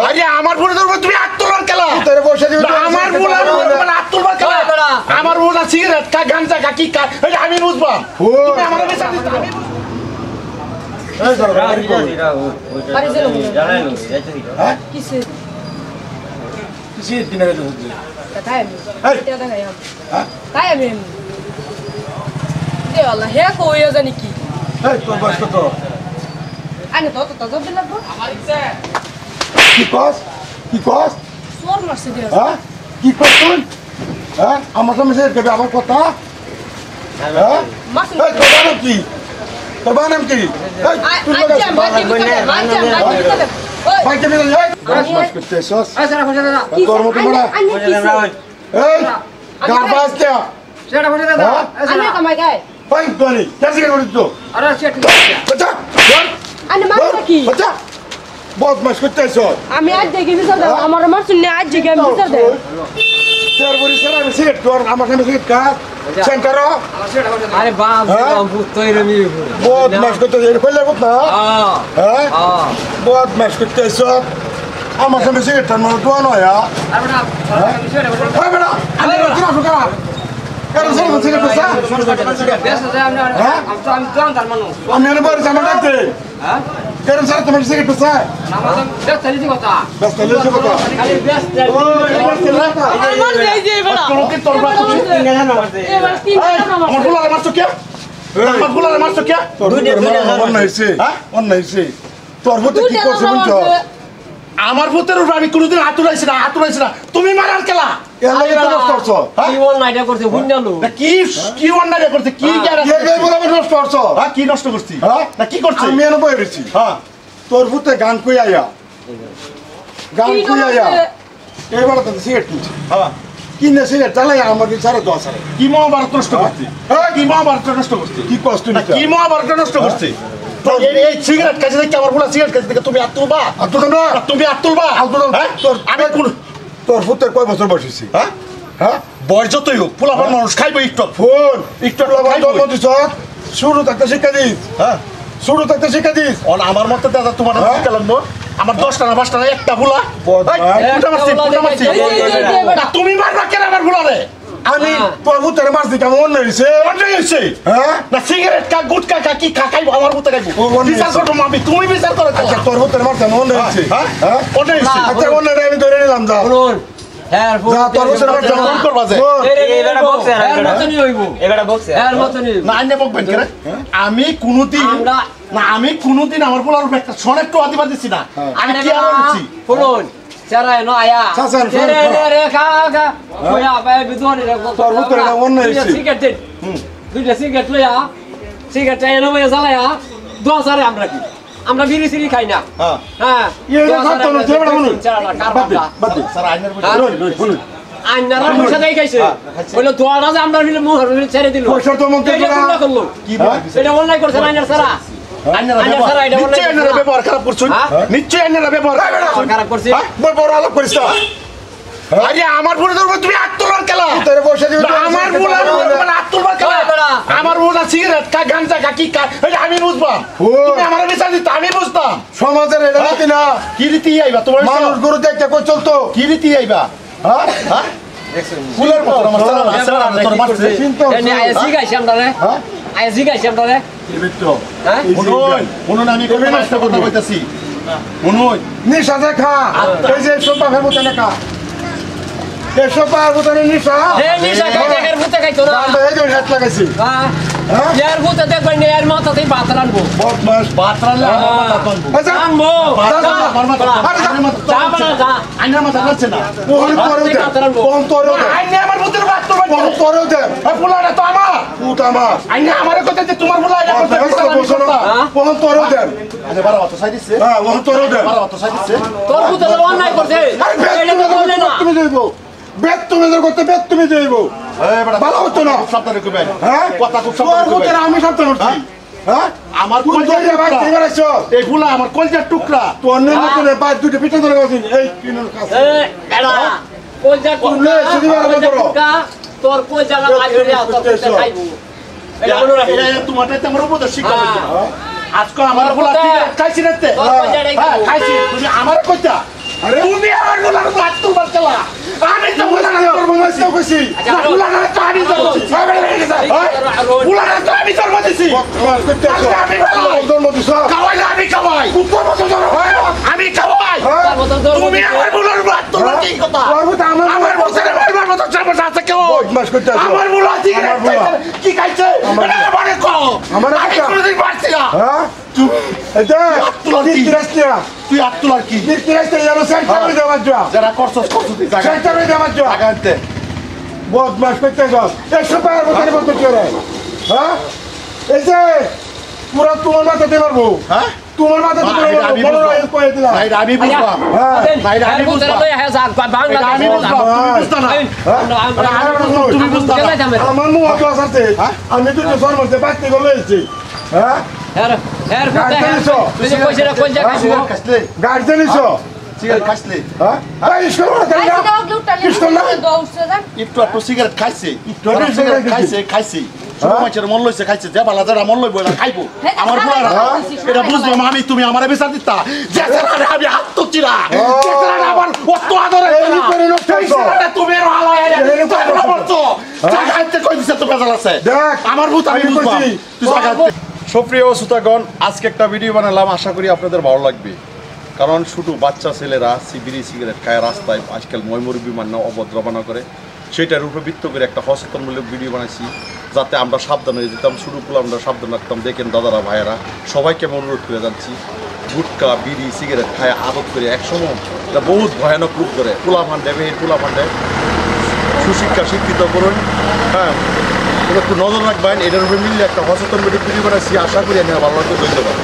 আরে আমার বলে ধরবো তুমি আত্মলার খেলা তোরে বসে দিবি আমার বলে মানে আত্মলার খেলা আমার বলে সিগারেট কা গাঞ্জা কা কি কা এটা আমি বুঝবা তুমি আমার বিচার দিতে আমি এই ধরো বাড়ি চলো হ্যাঁ কিসে কিসে দিনে গেল তাই আমি এটা দেখাই হ্যাঁ তাই আমি দে আল্লাহ হে কইয়া জানি কি এই তোর বয়স কত আনে তো তো দিন লাগবো কি কস সোর মারছে দিয়া হ্যাঁ কি কস তুই হ্যাঁ আমার সামনে সে দেবে আমার কথা হ্যাঁ মাছ এই তোর নাম কি তুই আচ্ছা বাকি কথা বাইকে নিয়ে যাই মাস করতে এসস সেটা বসে দাদা তোর মতো বড় এই গারবাজ কে সেটা বসে দাদা আনে কামাই গায় পাই তোনি কেসে করিস তো আরে সেটা বাচ্চা বল আনে মাছ কি বাচ্চা বহুত মাস করতে এসস আমি আজ দেখি বিচার দাও আমার মাছ নে আজ দেখি আমি বিচার দাও তোর বড়ি সারা আমি সিগারেট তোর আমার সামনে সিগারেট কা সেন্টার আরে বাপ তৈরি আমি বহুত মাস করতে এর কইলে কথা হ্যাঁ বহুত মাস করতে এসস আমার সামনে সিগারেট টান মানে দোয়া নয় আরে না সেটা বসে এই বেটা আমি তোরা ফুকা কারণ সব সিগারেট পয়সা বেশ যায় আমি জানতাম মানুষ আমি এর বাড়ি জামা ডাকতে হ্যাঁ কারণ স্যার তোমার সিগারেট পয়সা নামাজ বেশ চালিয়ে কথা বাস তাহলে সে কথা খালি বেশ আমার মাছ দেই যে বড় তোকে তোর বাস এবার তিন আমার ফুলারে মারছো কে আমার ফুলারে মারছো কে অন্য হইছে তোর মধ্যে কি করছে বুঝছো আমার ভূতের উপর আমি কোনোদিন হাতুড়াইছি না তুমি মারার খেলা এর লাগে নষ্ট করছো কি বল না এটা করছে বুঝালো কি কি অন্যায় করছে কি নষ্ট করছো হ্যাঁ কি নষ্ট করছি হ্যাঁ না কি করছে আমি এনে বই রইছি হ্যাঁ তোর ভূতে গান কই আয়া এবার তো সিগারেট কিনছি হ্যাঁ কিনে সিগারেট চালাই আমার বিচারে 10 আরে কি মহাভারত নষ্ট করছি হ্যাঁ কি মহাভারত নষ্ট করছি কি কষ্ট না কি মহাভারত নষ্ট করছি এই সিগারেট কাছে দেখি আমার বলা সিগারেট কাছে দেখে তুমি আত্মবা তুমি আত্মবা হ্যাঁ আমি কোন তোর ভূতের কয় বছর বয়স হ্যাঁ হ্যাঁ বয়স যতই হোক পোলাপান মানুষ খাইবো একটু ফোন একটু জন্ম দিছ শুরু থাকতে শিক্ষা দিস হ্যাঁ শুরু থাকতে শিক্ষা দিস আমার মতে দাদা তোমার শিক্ষা লাগবো আমার 10টা না 5টা না একটা ভুলা তুমি মারবা কেন আমার ভুলারে আমি তোর ভূতের মারছি কেমন অন্য হয়েছে হ্যাঁ না সিগারেট কা গুটকা কা কি খা খাইবো আমার ভূতে খাইবো বিচার করবো আমি তুমি বিচার করো আচ্ছা তোর ভূতের মারছি অন্য হয়েছে হ্যাঁ অন্য হয়েছে আচ্ছা অন্য আমি ধরে নিলাম যা হ্যাঁ যা তোর ভূতের মারছি ফোন করবা যে এবারে বক্স এর মতনই হইব এবারে বক্স এর মতনই না আইনে বকবেন কেন আমি কোনোদিন না আমি কোনোদিন আমার বলার একটা সনেট তো আদিবা দিছি না আমি কি আর বলছি শুনুন চারায় ন আয়া রে রে খা খা কইয়া বাই বিদোনি রে তোর ভূতের অন্য হয়েছে সিগারেট দে দুইটা সিগারেট লইয়া সিগারেট এনে বইয়া জ্বালায়া 10 আরে আমরা কি আমরা বিড়ি সিড়ি খাই না হ্যাঁ এটা খাতো না দেবড়া বলুন বাদ দে স্যার আইনের বলুন আইনারা মুখে দেই খাইছে কইলো দোয়াটা যে আমরা মিলে মুখ ছেড়ে দিল পয়সা তো মন্ত্রী এটা করলো কি এটা অনলাইন করছে আইনার সারা ব্যবহার খারাপ করছো নিশ্চয়ই আইনারা ব্যবহার খারাপ করছে বড় আলাপ করিস না আরে আমার বলে ধরবো তুমি আত্মলার খেলা তোরে বসে দিবি আমার বলে মানে আত্মলার খেলা আমার বলে সিগারেট কা গাঞ্জা কা কি কা এটা আমি বুঝবা তুমি আমার বিচার দিতে আমি বুঝতাম সমাজের এটা রীতি না কি রীতি আইবা তোমার মানুষ গরু দেখতে কই চলতো কি রীতি আইবা হ্যাঁ হ্যাঁ ফুলের মতো আমার সারা তোর মারছে এনে আইসি গাইছে আমরা রে আইসি গাইছে আমরা রে কি বিট্টো হ্যাঁ শুনুন আমি কবে নষ্ট কথা কইতাছি শুনুন নিশা দেখা এই যে সোপা ফেরবো তেনে কা এসব আর বুতারে নিশা নিশা খাইতে এর ভূতে খাইতো না আমরা এই যে হাত লাগাইছি হ্যাঁ এর ভূতে দেখবেন এর মাথাতে ভাত রানবো বদমাশ ভাত রানলে আমার মাথা বানবো আচ্ছা আনবো যা বানা যা আইনা মাথা লাগছে না কোন তোরে দে আইনা আমার ভূতের ভাত তো কোন তোরে দে এই ফুলাটা তো আমার পুত আমার আইনা আমারে কথা যে তোমার ফুলা এটা করতে কোন তোরে দে আরে বারা অত সাই দিছে হ্যাঁ কোন তোরে দে বারা অত সাই দিছে তোর ভূতে তো অন্যায় করছে এটা তো বললে না তুমি যাইবো বেত তুমি করতে বেত তুমি যাইবো এই বেটা ভালো হতো না সাবধানে কইবেন হ্যাঁ কথা খুব সাবধানে কইবেন আমি সাবধানে করছি হ্যাঁ আমার কলজার ভাই তুমি আইছো এই ফুলা আমার কলজার টুকরা তো অন্যের মত রে বাদ দুটো পিঠে ধরে গেছিস এই কিনোর কাছে এই এডা কলজার টুকরা সিদিবার বড় তোর কলজার ভাই ধরে আও তোর খাইবো এটা বলো রাখি এটা তোমারটাতে আমার উপদেশ শিক্ষা দিতে আজকে আমার ফুলা ঠিক খাইছি নাতে খাইছি তুমি আমার কইতা আরে তুমি আমার বলার বাদ তোমার চালা আমি তো বলার বলছি কইছি বলার তো আমি করছি বলার তো আমি জন্ম দিছি আমি জন্ম দিছ খাওয়াই আমি খাওয়াই কুকুর মতো আমি খাওয়াই তুমি আমার বলার বাদ তোমার কি কথা আমার বছরে বলবার মতো চাপা আছে কেউ বদমাশ করতে আছো আমার বলা ঠিক আছে কি খাইছে মানে কো আমার কোনদিন বাড়ছি না হ্যাঁ এটা তুই আত্মলার কি যারা করছস বদমাস করতে হ্যাঁ এই যে পুরো তোমার মাথাতে মারবো হ্যাঁ তোমার মাথাতে আমি বুঝলাম আমার মুখ আছে আমি তো জন্ম বাড়তে গেলে হ্যাঁ আমি তুমি আমার বিচার দিতা আমি আত্মচিরা আমার ভূত আমি সুপ্রিয় শ্রোতাগণ, আজকে একটা ভিডিও বানালাম, আশা করি আপনাদের ভালো লাগবে। কারণ শুধু বাচ্চা ছেলেরা বিড়ি সিগারেট খায় রাস্তায় আজকাল ময়মুরব্বী মান্য অভদ্রবানা করে, সেটার উপরে ভিত্ত করে একটা সচেতনমূলক ভিডিও বানাইছি, যাতে আমরা সাবধান হয়ে যেতাম, শুরু করলে আমরা সাবধান রাখতাম। দেখেন দাদারা ভাইয়েরা সবাইকে আমি অনুরোধ করে যাচ্ছি, গুটকা বিড়ি সিগারেট খায় আদত করে একসময় এটা বহুত ভয়ানক রূপ ধরে। পোলা ফান্ডে মেয়ের পোলা ফান্ডে সুশিক্ষা শিক্ষিত করুন, হ্যাঁ একটু নজর রাখবেন। এটার উপরে মিললে একটা সচেতন ভিডিও বানাচ্ছি, আশা করি আমি ভালো লাগবে। ধন্যবাদ।